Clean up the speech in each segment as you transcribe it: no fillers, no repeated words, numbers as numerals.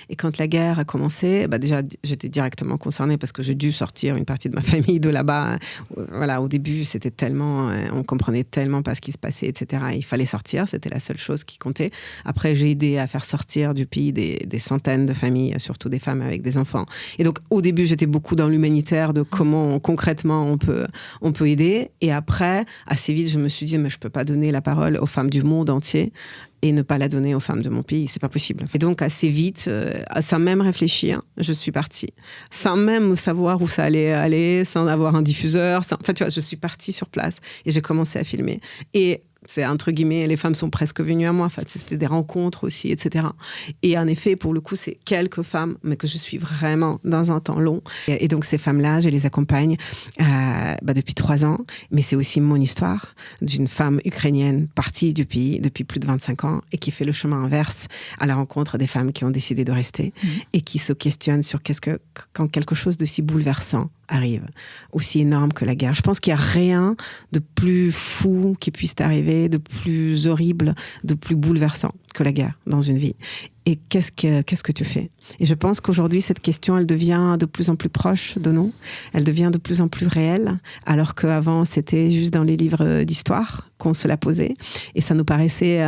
Et quand la guerre a commencé, déjà, j'étais directement concernée parce que j'ai dû sortir une partie de ma famille de là-bas. Voilà, au début, c'était tellement, on comprenait tellement pas ce qui se passait, etc. Il fallait sortir, c'était la seule chose qui comptait. Après, j'ai aidé à faire sortir du pays des centaines de familles, surtout des femmes avec des enfants. Et donc, au début, j'étais beaucoup dans l'humanitaire de comment concrètement on peut aider. Et après, assez vite, je me suis dit, mais je peux pas donner la parole aux femmes du monde entier et ne pas la donner aux femmes de mon pays, c'est pas possible. Et donc assez vite, sans même réfléchir, je suis partie, sans même savoir où ça allait aller, sans avoir un diffuseur, enfin tu vois, je suis partie sur place et j'ai commencé à filmer. Et c'est entre guillemets, les femmes sont presque venues à moi. En fait, c'était des rencontres aussi, etc. Et en effet, pour le coup, c'est quelques femmes, mais que je suis vraiment dans un temps long. Et donc, ces femmes-là, je les accompagne depuis 3 ans. Mais c'est aussi mon histoire d'une femme ukrainienne partie du pays depuis plus de 25 ans et qui fait le chemin inverse à la rencontre des femmes qui ont décidé de rester et qui se questionnent sur quand quelque chose de si bouleversant arrive, aussi énorme que la guerre. Je pense qu'il n'y a rien de plus fou qui puisse t'arriver, de plus horrible, de plus bouleversant que la guerre dans une vie. Et qu'est-ce que tu fais? Et je pense qu'aujourd'hui, cette question, elle devient de plus en plus proche de nous. Elle devient de plus en plus réelle, alors qu'avant, c'était juste dans les livres d'histoire qu'on se la posait. Et ça nous paraissait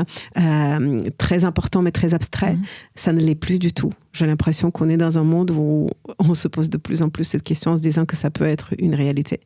très important, mais très abstrait. Ça ne l'est plus du tout. J'ai l'impression qu'on est dans un monde où on se pose de plus en plus cette question en se disant que ça peut être une réalité.